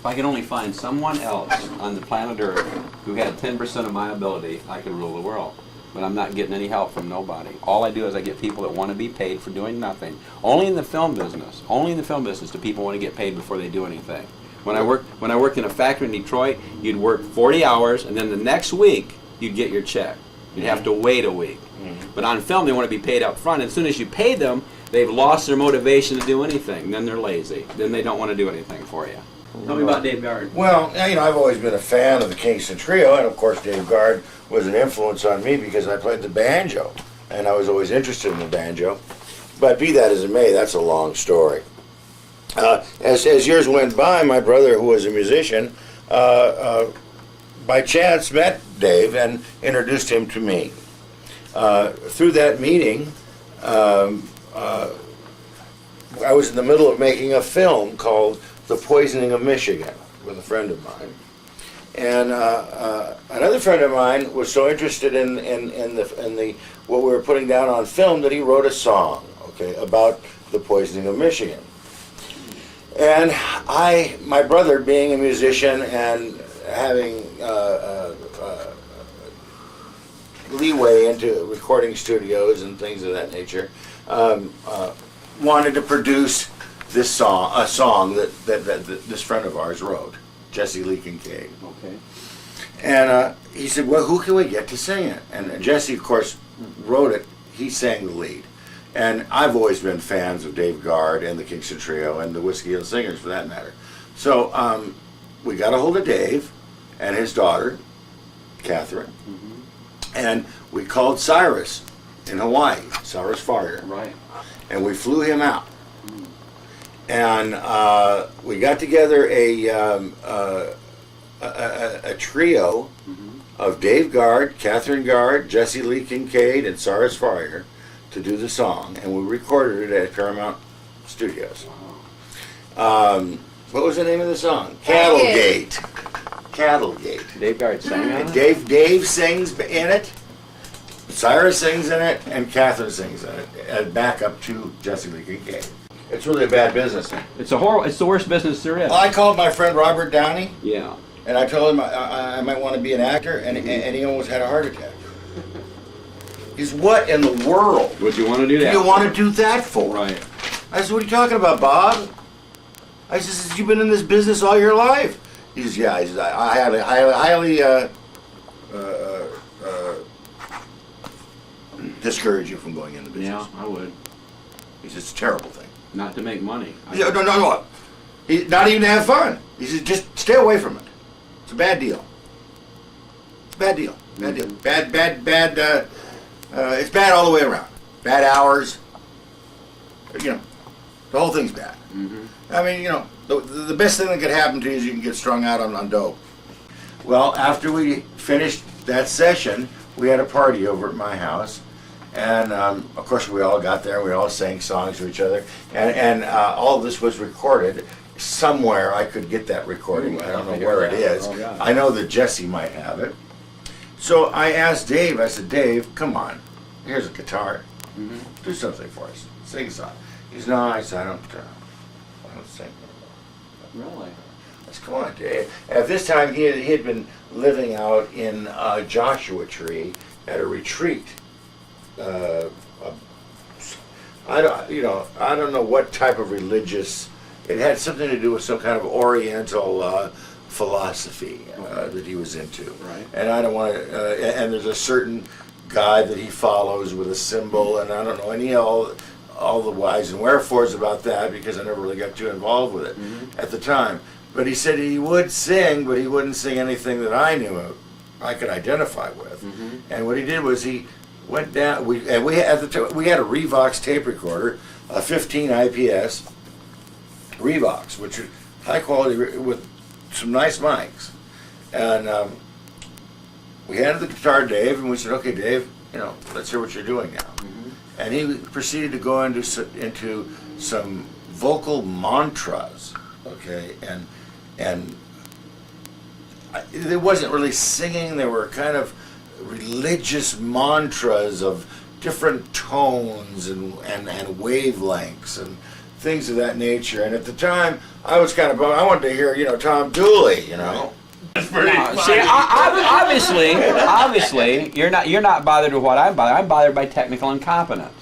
If I could only find someone else on the planet Earth who had 10% of my ability, I could rule the world. But I'm not getting any help from nobody. All I do is I get people that want to be paid for doing nothing. Only in the film business do people want to get paid before they do anything. When I worked in a factory in Detroit, you'd work 40 hours, and then the next week you'd get your check. You'd have to wait a week. But on film, they want to be paid up front. As soon as you pay them, they've lost their motivation to do anything. Then they're lazy. Then they don't want to do anything for you. Tell me about Dave Guard. Well, you know, I've always been a fan of the Kingston Trio, and of course Dave Guard was an influence on me because I played the banjo, and I was always interested in the banjo. But be that as it may, that's a long story. As years went by, my brother, who was a musician, by chance met Dave and introduced him to me. Through that meeting, I was in the middle of making a film called The Poisoning of Michigan with a friend of mine. And another friend of mine was so interested in what we were putting down on film that he wrote a song, okay, about the poisoning of Michigan. And my brother, being a musician and having leeway into recording studios and things of that nature, wanted to produce this song, a song that this friend of ours wrote, Jesse Lee Kincaid. Okay. And he said, well, who can we get to sing it? And Jesse, of course, wrote it. He sang the lead. And I've always been fans of Dave Guard and the Kingston Trio and the Whiskey Hill Singers, for that matter. So we got a hold of Dave and his daughter, Catherine, and we called Cyrus in Hawaii, Cyrus Farrier. Right. And we flew him out. And we got together a trio of Dave Guard, Catherine Guard, Jesse Lee Kincaid, and Cyrus Farrier to do the song, and we recorded it at Paramount Studios. What was the name of the song? Cattlegate. Cattlegate. Dave Guard sang on it? Dave sings in it, Cyrus sings in it, and Catherine sings in it, as backup to Jesse Lee Kincaid. It's really a bad business. It's the worst business there is. I called my friend Robert Downey. Yeah. And I told him I might want to be an actor, and he almost had a heart attack. He's, what in the world Would you want to do that? do you want to do that for? Right. I said, what are you talking about, Bob? I said, you've been in this business all your life. He says, yeah. He says, I highly discourage you from going into business. Yeah, I would. He says, it's a terrible thing. Not to make money. He said, no. Not even to have fun. He says, just stay away from it. It's a bad deal. It's a bad deal. Bad deal. Bad. It's bad all the way around. Bad hours. You know, the whole thing's bad. I mean, you know, the best thing that could happen to you is you can get strung out on dope. Well, after we finished that session, we had a party over at my house. And of course, we all got there. We all sang songs to each other, and all this was recorded somewhere. I could get that recording. I don't know where it is. Oh, I know that Jesse might have it. So I asked Dave. I said, Dave, come on. Here's a guitar. Do something for us. Sing a song. He said, no. I said, I don't sing. Really? I said, come on, Dave. At this time, he had been living out in Joshua Tree at a retreat. I don't know what type of religious. It had something to do with some kind of Oriental philosophy that he was into. Right. And I don't want to. And there's a certain guy that he follows with a symbol, and I don't know any all the whys and wherefores about that because I never really got too involved with it at the time. But he said he would sing, but he wouldn't sing anything that I knew of, I could identify with. And what he did was he went down. We had a Revox tape recorder, a 15 IPS Revox, which is high quality with some nice mics. And we handed the guitar to Dave, and we said, "Okay, Dave, you know, let's hear what you're doing now." And he proceeded to go into some vocal mantras, okay, and it wasn't really singing. They were kind of religious mantras of different tones and wavelengths and things of that nature. And at the time, I was kind of bummed. I wanted to hear, Tom Dooley, That's pretty funny. See, obviously, you're not bothered with what I'm bothered. I'm bothered by technical incompetence.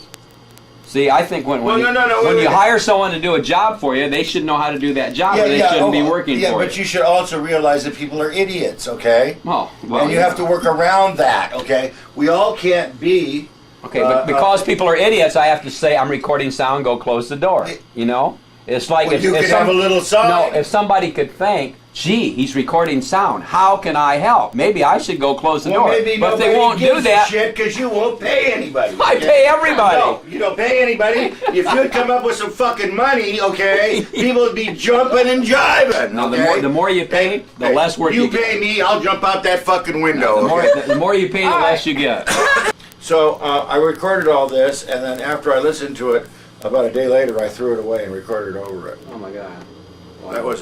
See, I think when you hire someone to do a job for you, they should know how to do that job, or they shouldn't be working for you. Yeah, but you should also realize that people are idiots, okay? Well, and you have to work around that, okay? We all can't be... Okay, but because people are idiots, I have to say I'm recording sound, go close the door, It's like you could have a little sign. No, if somebody could think, gee, he's recording sound. How can I help? Maybe I should go close the door. Maybe but if they won't do that, shit, because you won't pay anybody. I pay everybody. No, you don't pay anybody. If you'd come up with some fucking money, okay, people would be jumping and jiving. No, okay? the more you pay, the less work you get. You pay me, I'll jump out that fucking window. The more you pay, the less you get. So I recorded all this, and then after I listened to it, about a day later, I threw it away and recorded over it. Oh my God. Wow. That was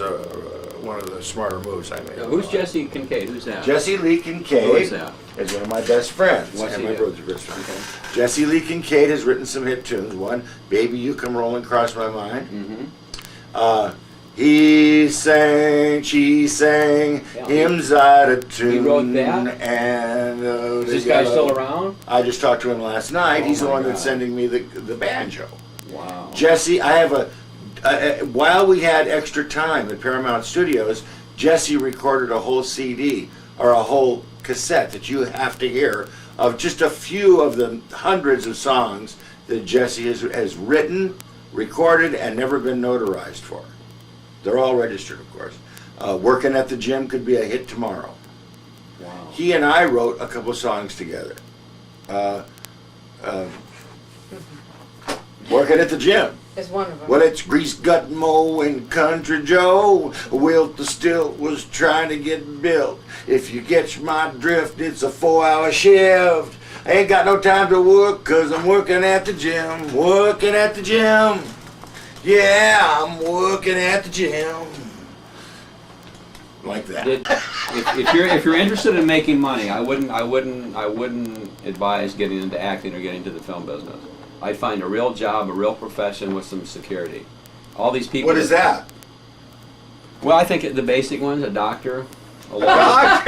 one of the smarter moves I made. Who's Jesse Kincaid? Who's that? Jesse Lee Kincaid. Who is that? Is one of my best friends. What's and he my do? brother's best friend. Okay. Jesse Lee Kincaid has written some hit tunes. One, Baby You Come Rolling Across My Mind. Mm-hmm. He sang, she sang, hymns out of tune. He wrote that? And is this guy still around? I just talked to him last night. He's the one that's sending me the banjo. Wow. Jesse, I have while we had extra time at Paramount Studios, Jesse recorded a whole CD or a whole cassette that you have to hear of just a few of the hundreds of songs that Jesse has written, recorded, and never been notarized for. They're all registered, of course. Working at the Gym could be a hit tomorrow. Wow. He and I wrote a couple songs together. Working at the Gym. Is one of them. Well, it's Grease Gut Moe and Country Joe. Wilt the Stilt was trying to get built. If you catch my drift, it's a 4-hour shift. I ain't got no time to work, 'cause I'm working at the gym. Working at the gym. Yeah, I'm working at the gym. Like that. If you're interested in making money, I wouldn't advise getting into acting or getting into the film business. I'd find a real job, a real profession with some security. All these people. What is that? Well, I think the basic ones: a doctor, a lawyer.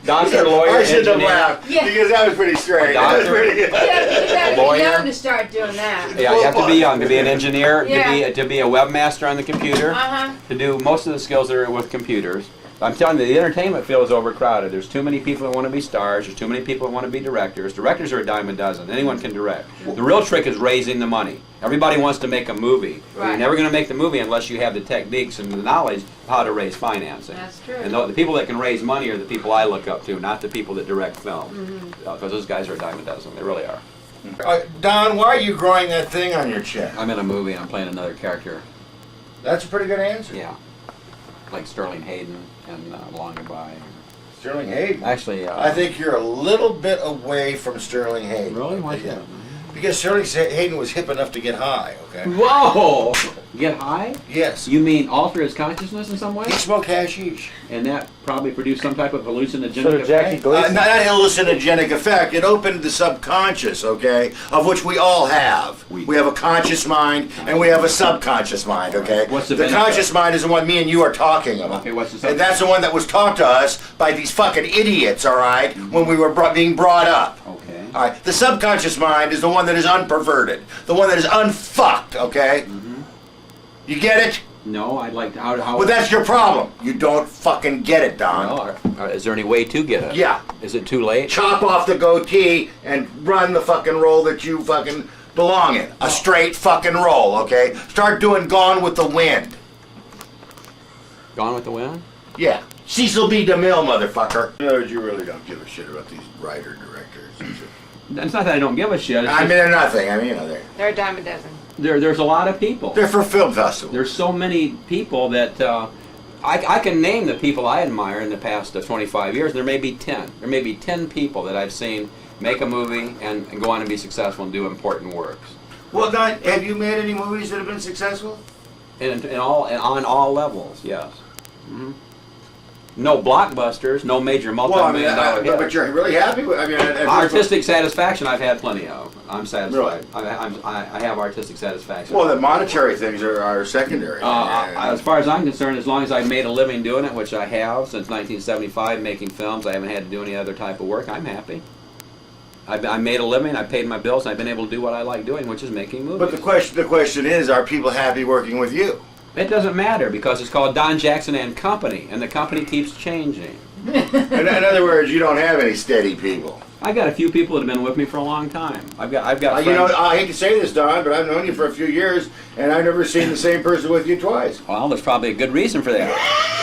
Doctor, lawyer, I shouldn't have engineer. laughed because that was pretty straight. Doctor, that was pretty good. You gotta lawyer. be young to start doing that. Yeah, you have to be young to be an engineer, Yeah. to be a webmaster on the computer, to do most of the skills that are with computers. I'm telling you, the entertainment field is overcrowded. There's too many people that want to be stars. There's too many people that want to be directors. Directors are a dime a dozen. Anyone can direct. The real trick is raising the money. Everybody wants to make a movie. Right. You're never going to make the movie unless you have the techniques and the knowledge of how to raise financing. That's true. And the people that can raise money are the people I look up to, not the people that direct film. Because those guys are a dime a dozen. They really are. Don, why are you growing that thing on your chin? I'm in a movie and I'm playing another character. That's a pretty good answer. Yeah. Like Sterling Hayden and Long Goodbye. Sterling Hayden? Actually, I think you're a little bit away from Sterling Hayden. Really? Why is that? Because Sterling Hayden was hip enough to get high, okay? Whoa! Get high? Yes. You mean alter his consciousness in some way? He smoked hashish. And that probably produced some type of hallucinogenic effect? Not hallucinogenic effect. It opened the subconscious, okay, of which we all have. We have a conscious mind and we have a subconscious mind, okay? What's the conscious mind is the one me and you are talking about. Okay, what's the And that's the one that was taught to us by these fucking idiots, all right, when we were being brought up. Okay. All right, the subconscious mind is the one that is unperverted, the one that is unfucked, okay? You get it? No, I'd like to. How Well, that's your problem. You don't fucking get it, Don. No, is there any way to get it? Yeah. Is it too late? Chop off the goatee and run the fucking role that you fucking belong in. A straight fucking role, okay? Start doing Gone with the Wind. Gone with the Wind? Yeah. Cecil B. DeMille, motherfucker. In other words, you really don't give a shit about these writer-directors. It's not that I don't give a shit. I mean, they're nothing. I mean, They're a dime a dozen. There's a lot of people. they're for film festivals. There's so many people that I can name the people I admire in the past 25 years. There may be 10. There may be 10 people that I've seen make a movie and go on and be successful and do important works. Well, Don, have you made any movies that have been successful? On all levels, yes. Mm-hmm. No blockbusters, no major multi-million dollar hits. but you're really happy with. I mean, Artistic satisfaction I've had plenty of. I'm satisfied. Really? I have artistic satisfaction. well, the monetary things are secondary. As far as I'm concerned, as long as I've made a living doing it, which I have since 1975, making films, I haven't had to do any other type of work, I'm happy. I made a living, I paid my bills, and I've been able to do what I like doing, which is making movies. But the question is, are people happy working with you? It doesn't matter because it's called Don Jackson and Company, and the company keeps changing. In other words, you don't have any steady people. I got a few people that have been with me for a long time. I've got friends. You know, I hate to say this, Don, but I've known you for a few years, and I've never seen the same person with you twice. Well, there's probably a good reason for that.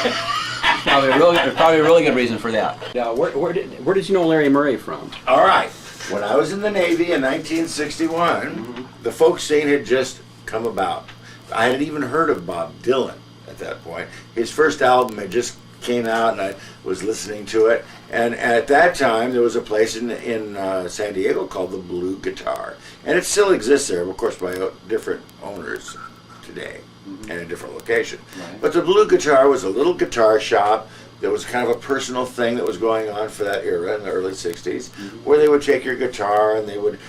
There's probably a really good reason for that. Now, where did you know Larry Murray from? All right. When I was in the Navy in 1961, the folk scene had just come about. I hadn't even heard of Bob Dylan at that point. His first album had just came out, and I was listening to it. And at that time, there was a place in San Diego called the Blue Guitar, and it still exists there, of course, by different owners today and a different location. Right. But the Blue Guitar was a little guitar shop. There was kind of a personal thing that was going on for that era in the early '60s, where they would take your guitar and they would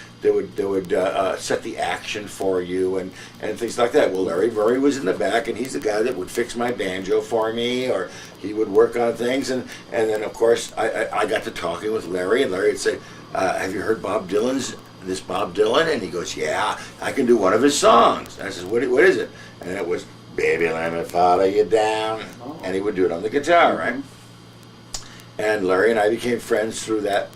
set the action for you and things like that. Well, Larry Murray was in the back, and he's the guy that would fix my banjo for me, or he would work on things. And then, of course, I got to talking with Larry, and Larry would say, have you heard this Bob Dylan? And he goes, yeah, I can do one of his songs. And I says, what is it? And it was, Baby, let me follow you down. And he would do it on the guitar, right? And Larry and I became friends through that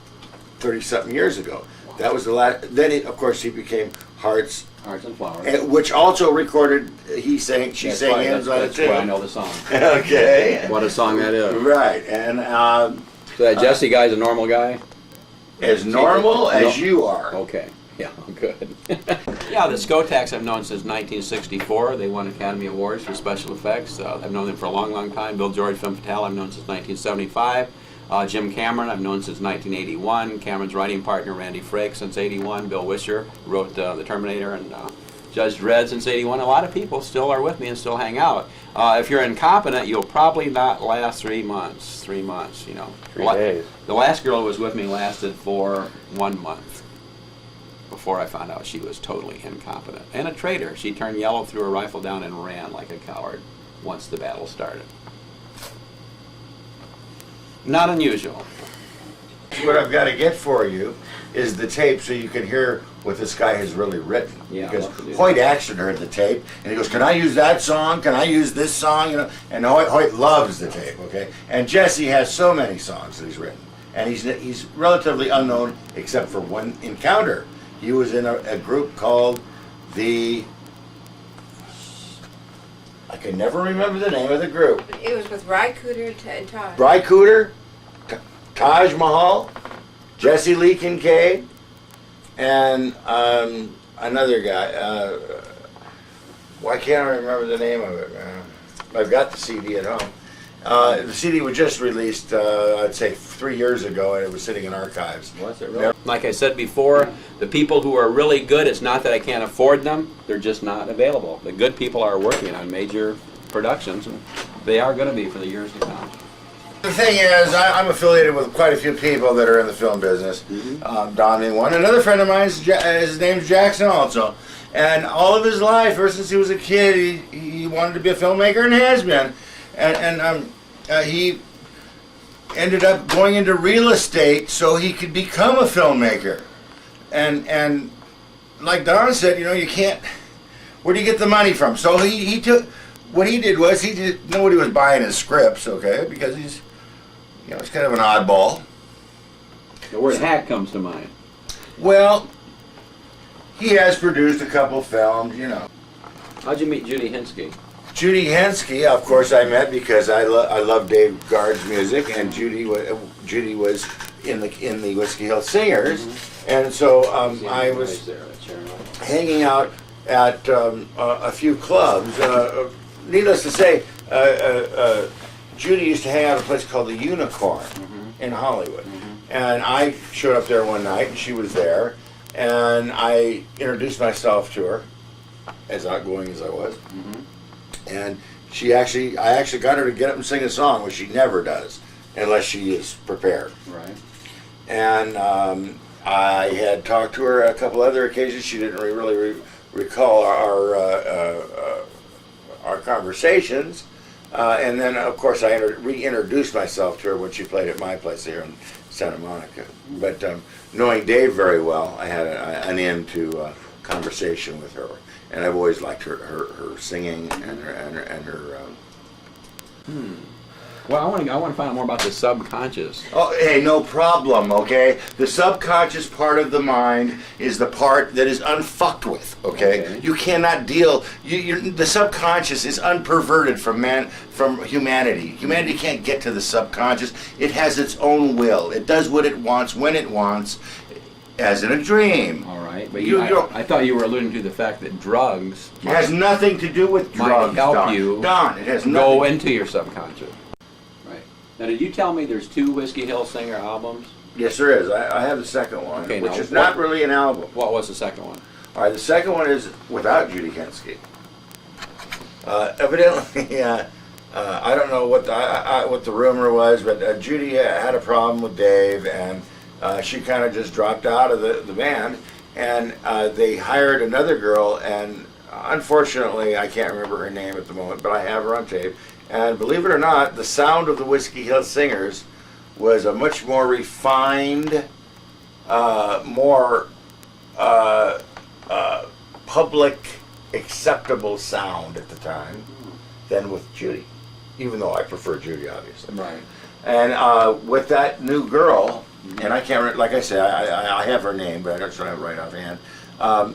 30-something years ago. That was the last. Then, of course, he became Hearts and Flowers. Which also recorded, she sang hymns on it That's too. why I know the song. Okay. What a song that is. Right. And So that Jesse guy's a normal guy? as normal as you are. Okay. Yeah, good. Yeah, the Skotax I've known since 1964. They won Academy Awards for special effects. I've known them for a long, long time. Bill George, Femme Fatale, I've known since 1975. Jim Cameron, I've known since 1981. Cameron's writing partner, Randy Frakes, since 81. Bill Wisher wrote The Terminator and Judge Dredd since 81. A lot of people still are with me and still hang out. If you're incompetent, you'll probably not last 3 months. 3 months, you know. 3 days. The last girl who was with me lasted for 1 month before I found out she was totally incompetent. And a traitor. She turned yellow, threw her rifle down, and ran like a coward once the battle started. Not unusual. What I've got to get for you is the tape so you can hear what this guy has really written. Yeah, I'd because love to do Hoyt Axton heard the tape, and he goes, "Can I use that song? Can I use this song?" You know, and Hoyt loves the tape. Okay, and Jesse has so many songs that he's written, and he's relatively unknown except for one encounter. He was in a group called the. I can never remember the name of the group. It was with Ry Cooter and Todd. Bry Cooter, Taj Mahal, Jesse Lee Kincaid, and another guy. Why can't I remember the name of it? I've got the CD at home. The CD was just released, I'd say 3 years ago, and it was sitting in archives. Was it really? Like I said before, the people who are really good, it's not that I can't afford them, they're just not available. The good people are working on major productions, and they are going to be for the years to come. The thing is, I'm affiliated with quite a few people that are in the film business. Don being one. Another friend of mine, his name's Jackson also. And all of his life, ever since he was a kid, he wanted to be a filmmaker and has been. And he ended up going into real estate so he could become a filmmaker. And like Don said, you know, you can't. Where do you get the money from? So he took. What he did was nobody was buying his scripts, okay, because he's kind of an oddball. The word hack comes to mind. Well, he has produced a couple films, you know. How'd you meet Judy Henske? Judy Henske, of course, I met because I love Dave Guard's music, and Judy was in the Whiskey Hill Singers, and so I was hanging out at a few clubs. Needless to say, Judy used to hang out at a place called the Unicorn in Hollywood, and I showed up there one night, and she was there, and I introduced myself to her, as outgoing as I was. And I actually got her to get up and sing a song, which she never does unless she is prepared. Right. And I had talked to her a couple other occasions. She didn't really recall our conversations. And then, of course, I reintroduced myself to her when she played at my place here in Santa Monica. But knowing Dave very well, I had an into conversation with her, and I've always liked her singing and her. Well, I want to find out more about the subconscious. Oh, hey, no problem, okay? The subconscious part of the mind is the part that is unfucked with, okay? You cannot deal, the subconscious is unperverted from humanity. Humanity can't get to the subconscious. It has its own will. It does what it wants, when it wants, as in a dream. All right, but I thought you were alluding to the fact that drugs It has nothing to do with drugs, might help Don. you Don, it has go nothing. into your subconscious. Right. Now, did you tell me there's 2 Whiskey Hill Singer albums? Yes, there is. I have the second one, Okay, which now, is not really an album. What was the second one? All right, the second one is without Judy Henske. Evidently, I don't know what the rumor was, but Judy had a problem with Dave, and she kind of just dropped out of the band, and they hired another girl, and unfortunately, I can't remember her name at the moment, but I have her on tape. And believe it or not, the sound of the Whiskey Hill Singers was a much more refined, more public acceptable sound at the time than with Judy, even though I prefer Judy, obviously. Right. And with that new girl, and I can't, like I said, I have her name, but I don't have it right offhand.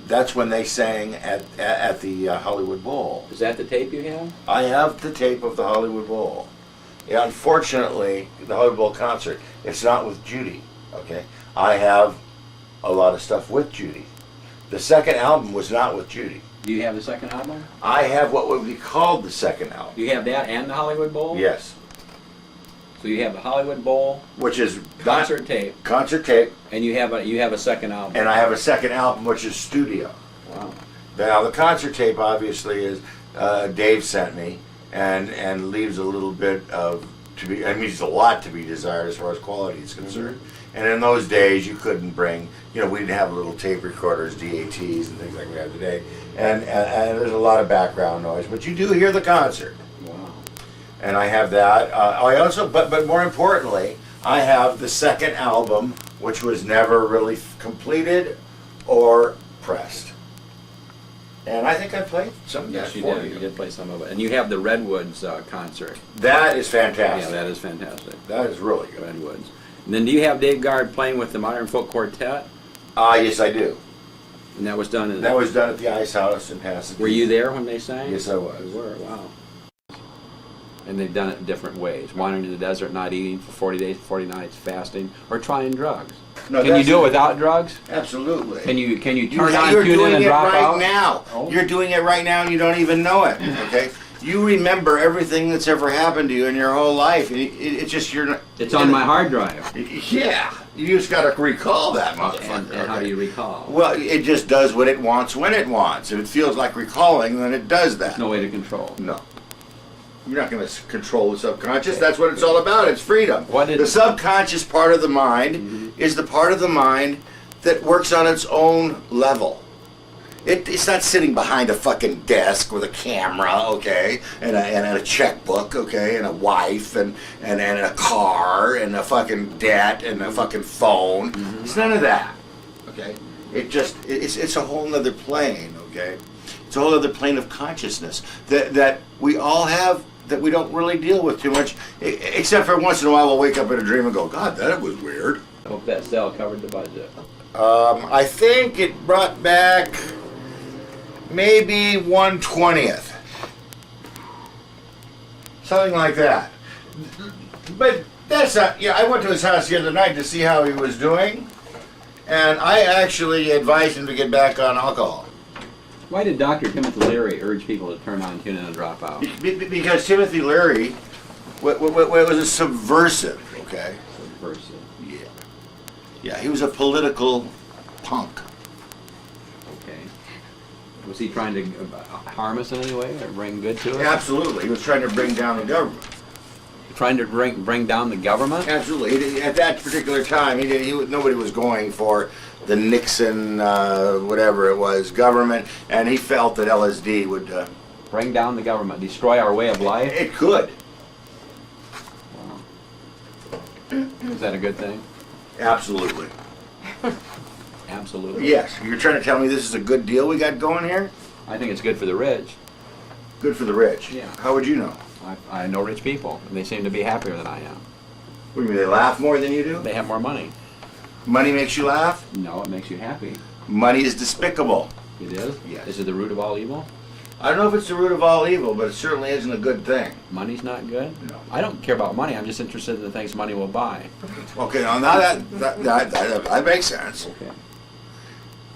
That's when they sang at the Hollywood Bowl. Is that the tape you have? I have the tape of the Hollywood Bowl. Yeah, unfortunately, the Hollywood Bowl concert, it's not with Judy, okay? I have a lot of stuff with Judy. The second album was not with Judy. Do you have the second album? I have what would be called the second album. You have that and the Hollywood Bowl? Yes. So you have the Hollywood Bowl Which is concert tape, concert tape, and you have a second album. and I have a second album which is studio. Wow. Now the concert tape obviously is Dave sent me, and leaves a little bit of leaves a lot to be desired as far as quality is concerned. And in those days you couldn't bring, we didn't have little tape recorders, DATs and things like we have today, and there's a lot of background noise, but you do hear the concert. Wow. And I have that. I also, but more importantly, I have the second album, which was never really completed or pressed. And I think I played some of that Yes, you for did. You did play some of it. And you have the Redwoods concert. That is fantastic. Yeah, that is fantastic. That is really good. Redwoods. And then do you have Dave Guard playing with the Modern Folk Quartet? Yes, I do. And that was done in... That was done at the Ice House in Pasadena. Were you there when they sang? Yes, I was. You were, wow. And they've done it in different ways. Wandering in the desert, not eating for 40 days, 40 nights, fasting, or trying drugs. No, Can you that's do it without drugs? Absolutely. Can you turn You're on, tune in, doing and it drop right out? now. Oh. You're doing it right now and you don't even know it. Okay? You remember everything that's ever happened to you in your whole life. It's just you're not... It's on my hard drive. Yeah. You just got to recall that, motherfucker. And how do you recall? Well, it just does what it wants when it wants. If it feels like recalling, then it does that. No way to control. No. You're not going to control the subconscious. That's what it's all about. It's freedom. The subconscious part of the mind is the part of the mind that works on its own level. It's not sitting behind a fucking desk with a camera, okay, and a checkbook, okay, and a wife, and a car, and a fucking debt, and a fucking phone. It's none of that, okay. It's a whole nother plane, okay. It's a whole other plane of consciousness that we all have, that we don't really deal with too much, except for once in a while we'll wake up in a dream and go, God, that was weird. I hope that sale covered the budget. I think it brought back maybe 1/20th. Something like that. But that's not, I went to his house the other night to see how he was doing, and I actually advised him to get back on alcohol. Why did Dr. Timothy Leary urge people to turn on, tune in, and drop out? Because Timothy Leary was a subversive, okay? Subversive. Yeah. Yeah, he was a political punk. Okay. Was he trying to harm us in any way or bring good to us? Absolutely. He was trying to bring down the government. Trying to bring down the government? Absolutely. At that particular time, nobody was going for the Nixon, whatever it was, government, and he felt that LSD would... Bring down the government, destroy our way of life? It could. Wow. Is that a good thing? Absolutely. Absolutely. Yes. You're trying to tell me this is a good deal we got going here? I think it's good for the rich. Good for the rich? Yeah. How would you know? I know rich people, and they seem to be happier than I am. What do you mean, they laugh more than you do? They have more money. Money makes you laugh? No, it makes you happy. Money is despicable. It is? Yes. Is it the root of all evil? I don't know if it's the root of all evil, but it certainly isn't a good thing. Money's not good? No. I don't care about money. I'm just interested in the things money will buy. Okay, now that makes sense. Okay.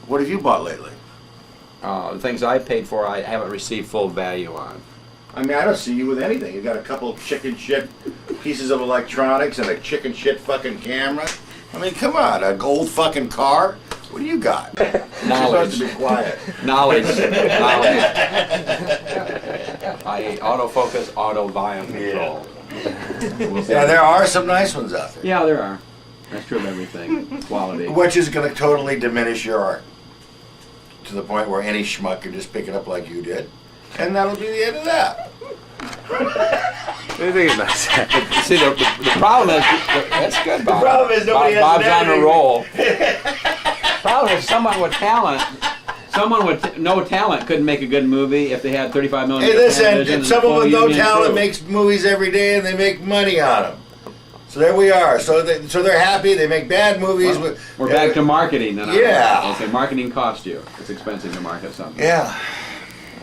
What have you bought lately? The things I paid for, I haven't received full value on. I mean, I don't see you with anything. You got a couple chicken shit pieces of electronics and a chicken shit fucking camera. I mean, come on, a gold fucking car? What do you got? Knowledge. You're supposed to be quiet. Knowledge. I autofocus, auto volume control. We'll see. Yeah, there are some nice ones out there. Yeah, there are. That's true of everything. Quality. Which is going to totally diminish your art to the point where any schmuck can just pick it up like you did, and that'll be the end of that. What do you think about that? See, the problem is, that's good, Bob. The problem is nobody has Bob's an on a editing. roll. Problem is, someone with talent, someone with no talent couldn't make a good movie if they had 35 million. Hey, listen, television and someone full with no union talent crew. makes movies every day and they make money on them. So there we are. So they're happy. They make bad movies. Well, with, we're back to marketing then. Yeah. Okay, marketing costs you. It's expensive to market something. Yeah.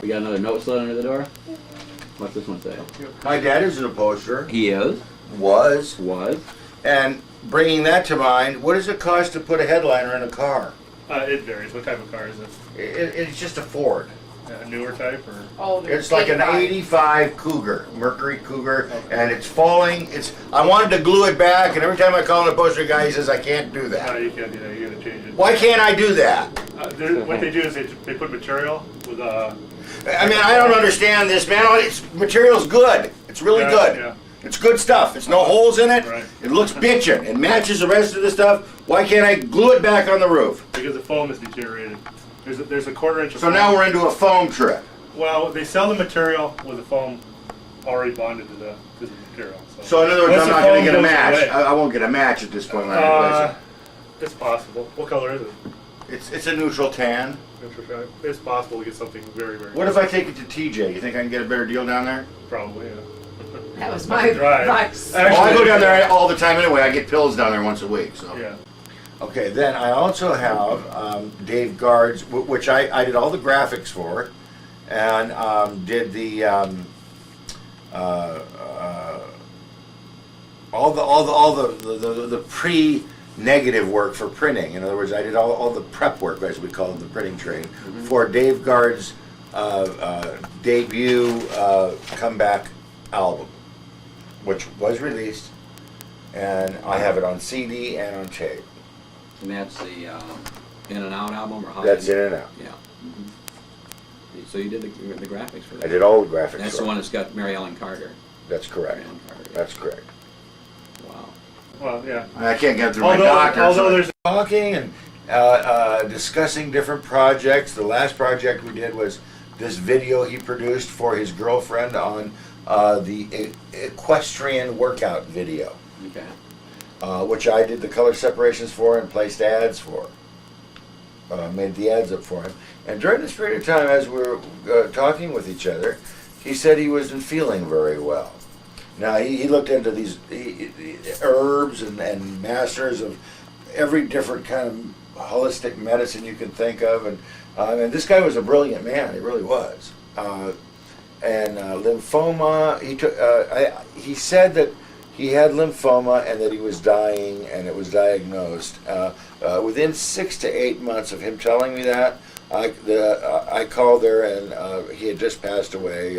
We got another note slid under the door? What's this one say? My dad is an upholsterer. He is, Was. And bringing that to mind, what does it cost to put a headliner in a car? It varies. What type of car is it? It's just a Ford. A newer type or? Older. It's like an 85 Cougar, Mercury Cougar, and it's falling. I wanted to glue it back, and every time I call an upholstery guy, he says, I can't do No, that. you can't do that. You gotta change it. Why can't I do that? What they do is they put material with I mean, I don't understand this, man. Material's good. It's really Yeah, good. yeah. It's good stuff. It's no holes in it. Right. It looks bitchin'. It matches the rest of the stuff. Why can't I glue it back on the roof? because the foam is deteriorated. There's a quarter inch of So foam. now we're into a foam trip. Well, they sell the material with the foam already bonded to the material. So in other words, Once I'm the not going foam to get a goes match. away- I won't get a match at this point when I replace It's possible. What color is it? it. It's a neutral tan. It's possible to get something very, very. What if I take it to TJ? You think I can get a better deal down there? Probably, yeah. That was my Drive. advice. Well, I go down there all the time anyway. I get pills down there once a week. So. Yeah. Okay, then I also have Dave Guard's, which I did all the graphics for, and did the all the pre-negative work for printing. In other words, I did all the prep work, as we call it, the printing trade, for Dave Guard's debut comeback album, which was released, and I have it on CD and on tape. And that's the In and Out album, or how? That's in and out. Yeah. So you did the graphics for that? I did all the graphics. That's for the it. one that's got Mary Ellen Carter. That's correct. Mary Ellen Carter. Yeah. That's correct. Wow. Well, yeah. I can't get through my Although- doctor. although so there's- talking and discussing different projects. The last project we did was this video he produced for his girlfriend on the equestrian workout video, Okay. which I did the color separations for and placed ads for. Made the ads up for him. And during this period of time, as we were talking with each other, he said he wasn't feeling very well. Now, he looked into these herbs and masters of every different kind of holistic medicine you can think of. And this guy was a brilliant man. He really was. And lymphoma, he said that he had lymphoma and that he was dying, and it was diagnosed. Within 6 to 8 months of him telling me that, I called there, and he had just passed away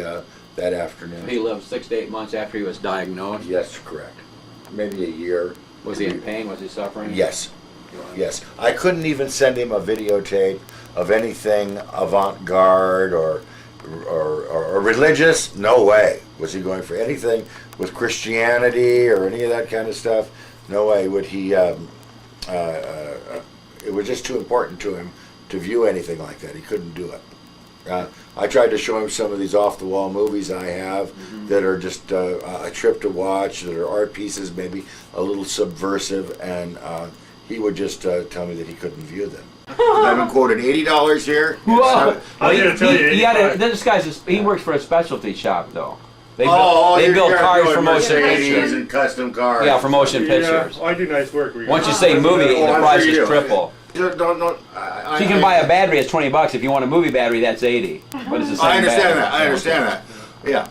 that afternoon. He lived 6 to 8 months after he was diagnosed. Yes, correct. Maybe a year. Was he in pain? Was he suffering? Yes. Yes. I couldn't even send him a videotape of anything avant-garde or religious. No way was he going for anything with Christianity or any of that kind of stuff. No way would he. It was just too important to him to view anything like that. He couldn't do it. I tried to show him some of these off-the-wall movies I have that are just a trip to watch, that are art pieces, maybe a little subversive, and he would just tell me that he couldn't view them. I've been quoted $80 here. Whoa! I'm gonna tell you, This guy's he works for a specialty shop though. They you're build cars doing for motion Mercedes pictures. and custom cars. Yeah, for motion pictures. Yeah, I do nice work. Once you say movie, the I'm price sure you is do. triple. Don't, So you can buy a battery that's $20. If you want a movie battery, that's $80. But it's the same I understand battery. that. I understand that. Yeah.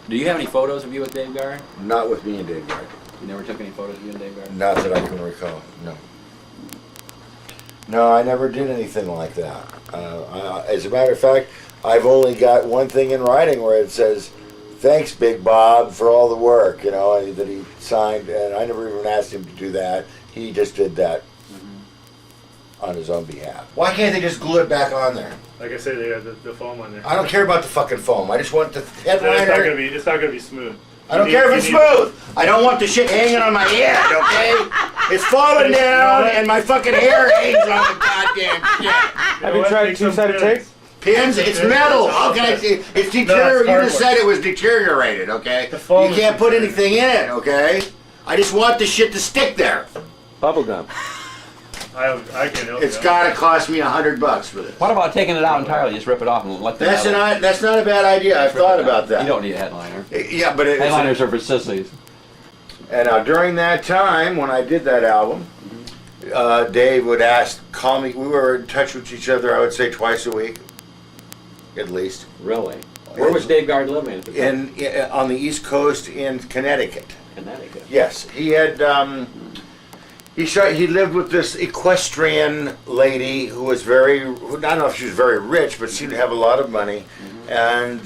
Do you have any photos of you with Dave Gard? Not with me and Dave Gard. You never took any photos of you and Dave Gard? Not that I can recall. No. No, I never did anything like that. As a matter of fact, I've only got one thing in writing where it says, "Thanks, Big Bob, for all the work," that he signed, and I never even asked him to do that. He just did that on his own behalf. Why can't they just glue it back on there? Like I said, they have the foam on there. I don't care about the fucking foam. I just want the headliner. It's not gonna be smooth. I don't care if it's smooth. I don't want the shit hanging on my head, okay? It's falling down and my fucking hair hangs on the goddamn shit. Have you tried two-sided tape? Pins? It's metal. How can I see? It's deteriorated. You just said it was deteriorated, okay? The foam You is can't put anything in it, okay? I just want the shit to stick there. Bubblegum. I can help It's you. gotta cost me $100 for this. What about taking it out entirely? Just rip it off and let the That's not a bad idea. I've thought about that. You don't need a headliner. Yeah, but it's... Headliners are for sissies. And during that time, when I did that album, Dave would call me. We were in touch with each other, I would say, twice a week, at least. Really? Where was Dave Gard living at the time? On the East Coast in Connecticut. Connecticut. Yes, he had. He lived with this equestrian lady who was I don't know if she was very rich, but seemed to have a lot of money. And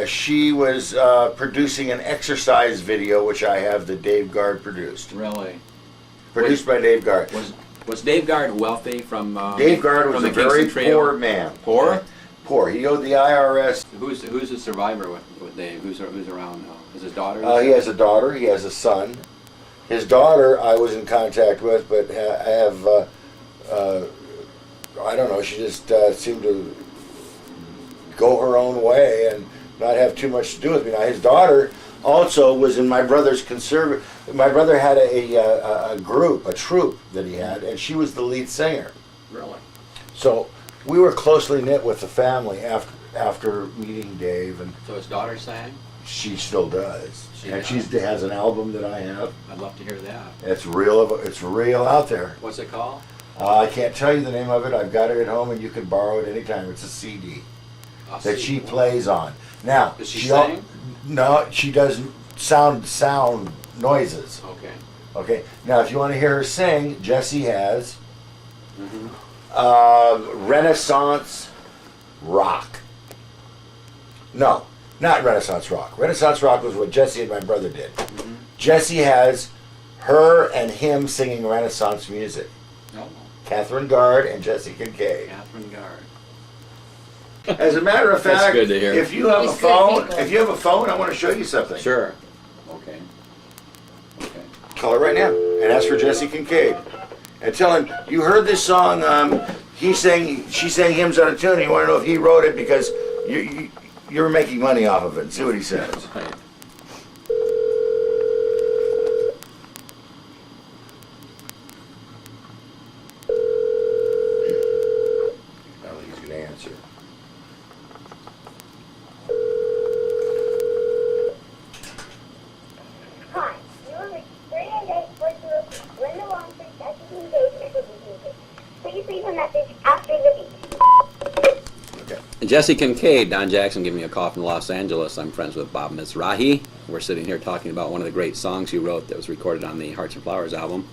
she was producing an exercise video, which I have that Dave Gard produced. Really? Produced by Dave Gard. Was Dave Gard wealthy from? Dave Gard was from a the very Kingston Trio? poor man. Poor? Poor. He owed the IRS. Who's the survivor with Dave? Who's around now? Is his daughter? He has a daughter. He has a son. His daughter I was in contact with, but I have, I don't know, she just seemed to go her own way and not have too much to do with me. Now, his daughter also was in my brother's My brother had a group, a troupe that he had, and she was the lead singer. Really? So we were closely knit with the family after meeting Dave, and So his daughter sang? she still does. She And does. she has an album that I have. I'd love to hear that. It's real out there. What's it called? I can't tell you the name of it. I've got it at home, and you can borrow it anytime. It's a CD I'll that see. she plays on. Now, Does she sing? No, she doesn't sound noises. Okay. Okay. Now, if you want to hear her sing, Jessie has Renaissance rock. No, not Renaissance rock. Renaissance rock was what Jessie and my brother did. Jessie has her and him singing Renaissance music. Oh, Catherine Gard and Jessie Kincaid. Catherine Gard. As a matter of That's fact, good to hear. if you have He's a good phone, people. I want to show you something. Sure. Okay. Okay. Call her right now and ask for Jessie Kincaid, and tell him you heard this song. She sang hymns out of tune. And you want to know if he wrote it because you're making money off of it. See what he says. Right. I don't think he's going to answer. Hi, you are returning a voice to Linda Longford, Jessica Engagement with music. Please leave a message after the beep. Okay. Jesse Kincaid, Don Jackson giving me a call from Los Angeles. I'm friends with Bob Mizrahi. We're sitting here talking about one of the great songs you wrote that was recorded on the Hearts and Flowers album,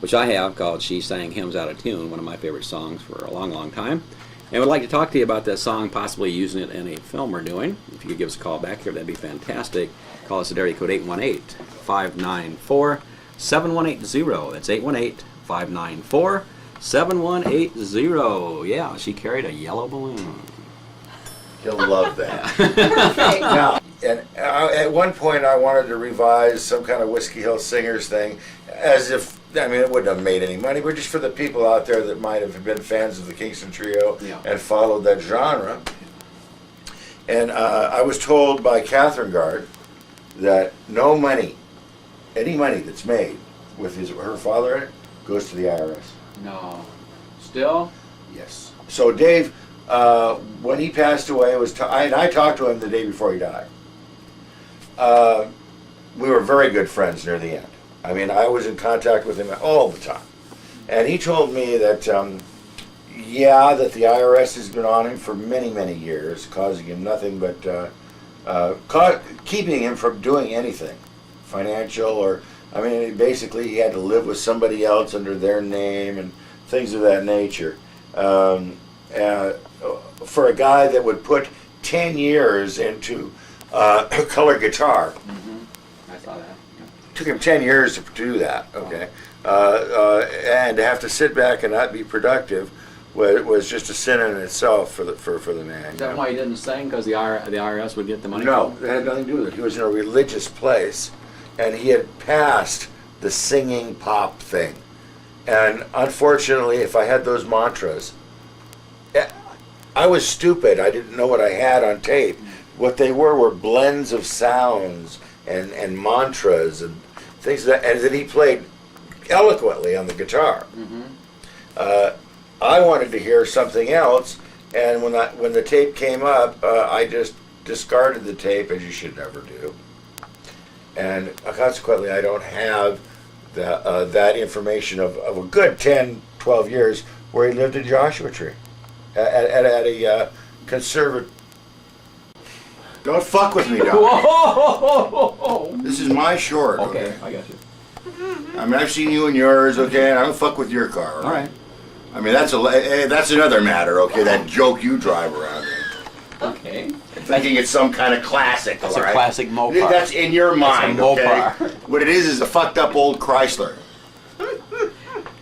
which I have, called She Sang Hymns Out of Tune, one of my favorite songs for a long, long time. And would like to talk to you about that song, possibly using it in a film we're doing. If you could give us a call back here, that'd be fantastic. Call us at area code 818-594-7180. That's 818-594-7180. 7180. Yeah, she carried a yellow balloon. He'll love that. Okay. Now, and at one point I wanted to revise some kind of Whiskey Hill Singers thing, as if, I mean, it wouldn't have made any money, but just for the people out there that might have been fans of the Kingston Trio Yeah. and followed that genre. And I was told by Catherine Guard that no money, any money that's made with her father in it, goes to the IRS. No. Still? Yes. So Dave, when he passed away, I talked to him the day before he died. We were very good friends near the end. I mean, I was in contact with him all the time. And he told me that, that the IRS has been on him for many, many years, causing him nothing but, keeping him from doing anything financial or, I mean, basically he had to live with somebody else under their name and things of that nature. For a guy that would put 10 years into color guitar, I saw that. took him 10 years to do that, okay? And to have to sit back and not be productive was just a sin in itself for the man. Is that why he didn't sing? Because the IRS would get the money? No, it had nothing to do with it. He was in a religious place, and he had passed the singing pop thing. And unfortunately, if I had those mantras, I was stupid. I didn't know what I had on tape. What they were blends of sounds and mantras and things that, and that he played eloquently on the guitar. I wanted to hear something else, and when the tape came up, I just discarded the tape, as you should never do. And consequently, I don't have that information of a good 10, 12 years where he lived in Joshua Tree at a conservative. Don't fuck with me, Doc. Whoa! This is my short. Okay, I got you. I mean, I've seen you and yours, okay, and I don't fuck with your car. All right. I mean, that's another matter, okay? That joke you drive around in, Okay. thinking it's some kind of classic. That's all a right? classic Mopar. That's in your mind, That's a okay? Mopar. What it is a fucked up old Chrysler.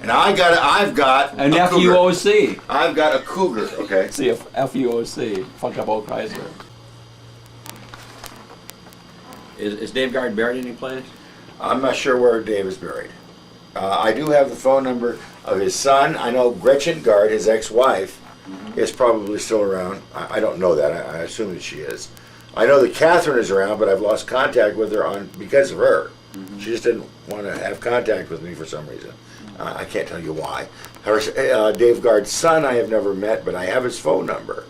And I've got An a Cougar. FUOC. I've got a Cougar, okay? See, a FUOC. Fuck up old Chrysler. Is Dave Guard buried any place? I'm not sure where Dave is buried. I do have the phone number of his son. I know Gretchen Guard, his ex-wife, is probably still around. I don't know that. I assume that she is. I know that Catherine is around, but I've lost contact with her because of her. She just didn't want to have contact with me for some reason. I can't tell you why. Dave Guard's son I have never met, but I have his phone number.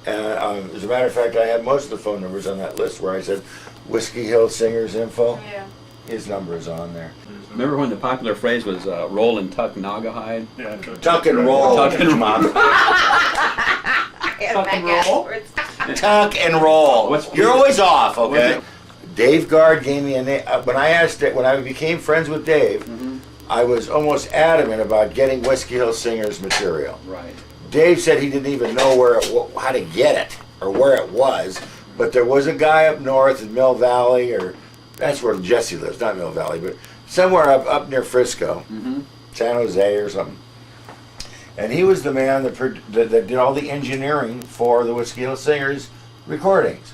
And as a matter of fact, I have most of the phone numbers on that list where I said Whiskey Hill Singers info. Yeah. His number is on there. Remember when the popular phrase was roll and tuck Naugahyde? Yeah. Tuck and roll. Tuck and roll. Tuck and roll? Tuck and roll. What's- You're always off, okay? What's Dave Guard gave me a name. When I became friends with Dave, I was almost adamant about getting Whiskey Hill Singers material. Right. Dave said he didn't even know how to get it or where it was, but there was a guy up north in Mill Valley, or that's where Jesse lives, not Mill Valley, but somewhere up near Frisco, San Jose or something. And he was the man that did all the engineering for the Whiskey Hill Singers recordings.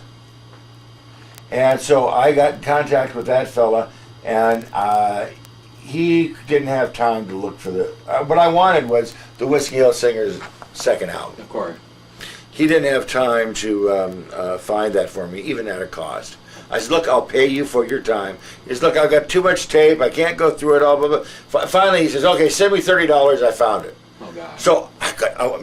And so I got in contact with that fella, and he didn't have time to look for what I wanted was the Whiskey Hill Singers' second album. Of course. He didn't have time to find that for me, even at a cost. I said, look, I'll pay you for your time. He said, look, I've got too much tape. I can't go through it all. Blah, blah. Finally, he says, okay, send me $30. I found it. Oh, God. So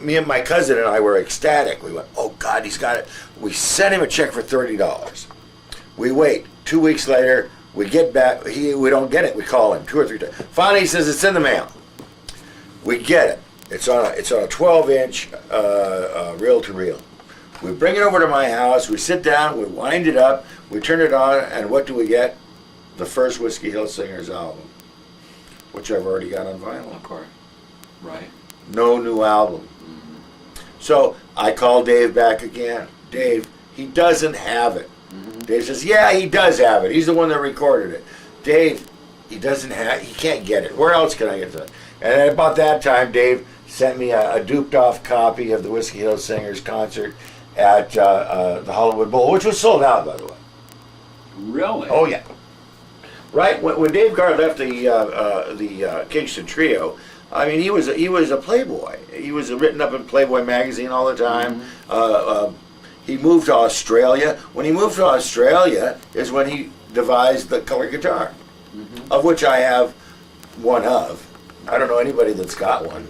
me and my cousin and I were ecstatic. We went, oh, God, he's got it. We sent him a check for $30. We wait. 2 weeks later, we get back. We don't get it. We call him 2 or 3 times. Finally, he says, it's in the mail. We get it. It's on a 12-inch reel-to-reel. We bring it over to my house. We sit down. We wind it up. We turn it on, and what do we get? The first Whiskey Hill Singers album, which I've already got on vinyl. Of course. Right. No new album. So I call Dave back again. Dave, he doesn't have it. Dave says, yeah, he does have it. He's the one that recorded it. Dave, he can't get it. Where else can I get it? And about that time, Dave sent me a duped-off copy of the Whiskey Hill Singers concert at the Hollywood Bowl, which was sold out, by the way. Really? Oh yeah. Right when Dave Gard left the Kingston Trio, I mean he was a playboy. He was written up in Playboy magazine all the time. He moved to Australia. When he moved to Australia is when he devised the color guitar, of which I have one of. I don't know anybody that's got one,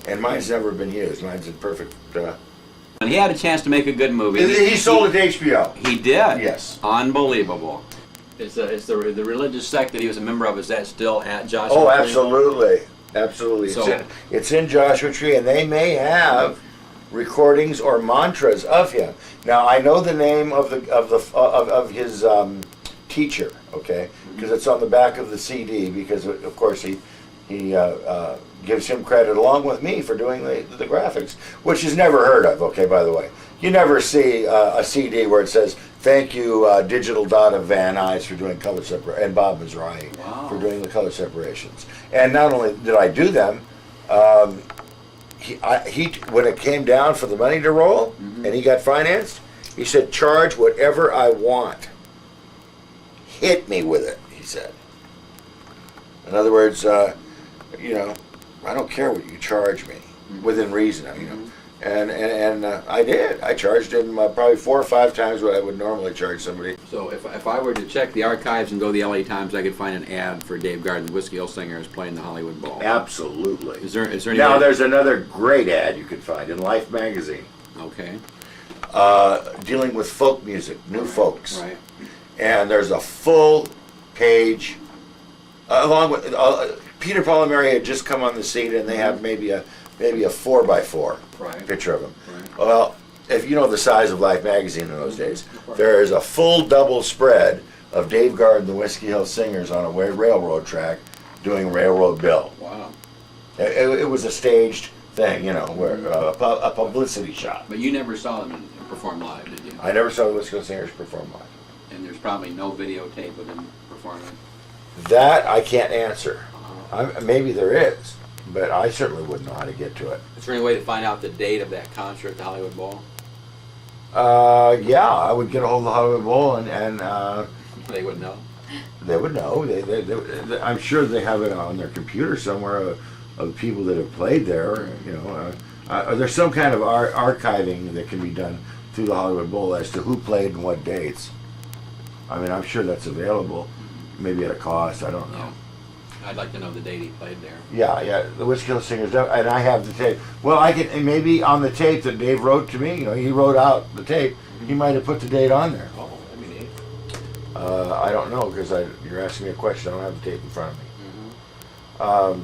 and mine's never been used. Mine's in perfect. And he had a chance to make a good movie. He sold it to HBO. He did? Yes. Unbelievable. Is the religious sect that he was a member of, is that still at Joshua Oh, Tree? absolutely. Absolutely. So- It's in Joshua Tree, and they may have recordings or mantras of him. Now, I know the name of his teacher, okay? Because it's on the back of the CD, because, of course, he gives him credit along with me for doing the graphics, which is never heard of, okay, by the way. You never see a CD where it says, thank you, Digital Dot of Van Nuys for doing color separation, and Bob Mizrahi for doing the color separations. And not only did I do them, he when it came down for the money to roll, and he got financed, he said, charge whatever I want. Hit me with it, he said. In other words, you know, I don't care what you charge me, within reason, you know. And I did. I charged him probably 4 or 5 times what I would normally charge somebody. So if I were to check the archives and go to the LA Times, I could find an ad for Dave Gard and the Whiskey Hill Singers playing the Hollywood Bowl. Absolutely. Is there any Now way- there's another great ad you could find in Life magazine, Okay. dealing with folk music, new folks. Right. And there's a full page, along with Peter, Paul, and Mary had just come on the scene, and they have maybe a 4x4 Right. picture of him. Right. Well, if you know the size of Life magazine in those days, there is a full double spread of Dave Gard and the Whiskey Hill Singers on a railroad track doing Railroad Bill. Wow. It was a staged thing, you know, where a publicity shot. But you never saw them perform live, did you? I never saw the Whiskey Hill Singers perform live. And there's probably no videotape of them performing. That I can't answer. Maybe there is, but I certainly wouldn't know how to get to it. Is there any way to find out the date of that concert at the Hollywood Bowl? Yeah, I would get a hold of the Hollywood Bowl, and They would know. they would know. I'm sure they have it on their computer somewhere of people that have played there. You know, there's some kind of archiving that can be done through the Hollywood Bowl as to who played and what dates. I mean, I'm sure that's available, maybe at a cost. I don't know. Yeah. I'd like to know the date he played there. Yeah, the Whiskey Hill Singers, and I have the tape. Well, I can, and maybe on the tape that Dave wrote to me, you know, he wrote out the tape, he might have put the date on there. Oh, that'd be neat. I don't know, because you're asking me a question, I don't have the tape in front of me.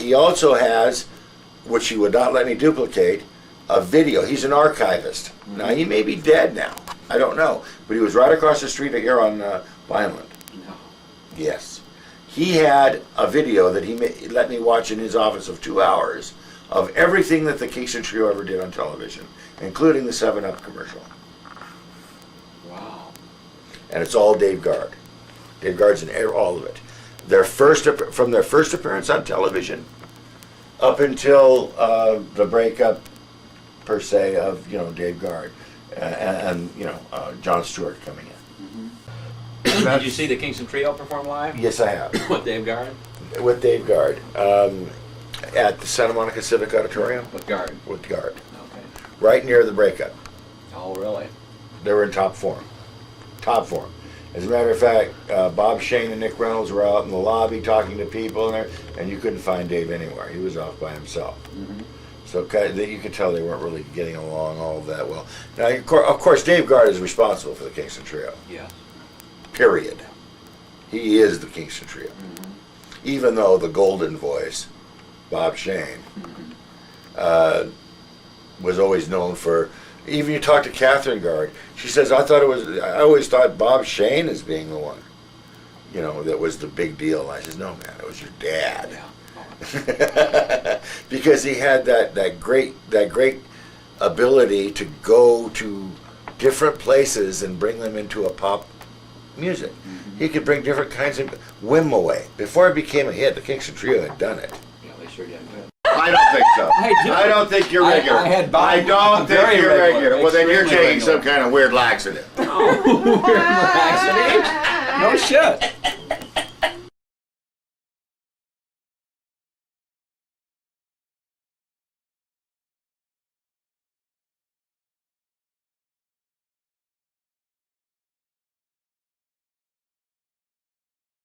He also has, which he would not let me duplicate, a video. He's an archivist. Now, he may be dead now, I don't know, but he was right across the street here on Vineland. No. Yes. He had a video that he let me watch in his office of 2 hours of everything that the Kingston Trio ever did on television, including the 7-Up commercial. Wow. And it's all Dave Gard. Dave Gard's in all of it. From their first appearance on television up until the breakup, per se, of, you know, Dave Gard and you know, John Stewart coming in. Did you see the Kingston Trio perform live? Yes, I have. With Dave Gard? With Dave Gard. At the Santa Monica Civic Auditorium. With Gard. With Gard. Okay. Right near the breakup. Oh, really? They were in top form. Top form. As a matter of fact, Bob Shane and Nick Reynolds were out in the lobby talking to people, and you couldn't find Dave anywhere. He was off by himself. So you could tell they weren't really getting along all that well. Now, of course, Dave Gard is responsible for the Kingston Trio. Yeah. Period. He is the Kingston Trio. Even though the golden voice, Bob Shane, was always known for. Even you talk to Catherine Gard, she says, I always thought Bob Shane as being the one, you know, that was the big deal. And I says, no, man, it was your dad. Yeah. Because he had that great ability to go to different places and bring them into a pop music. He could bring different kinds of whim away. Before it became a hit, the Kingston Trio had done it. Yeah, they sure did. I don't think so. I do. I don't think you're I- regular. I had Bob- I don't I'm think very you're regular, regular. Well, then you're extremely taking some regular. kind of weird laxative. Weird laxative? No shit.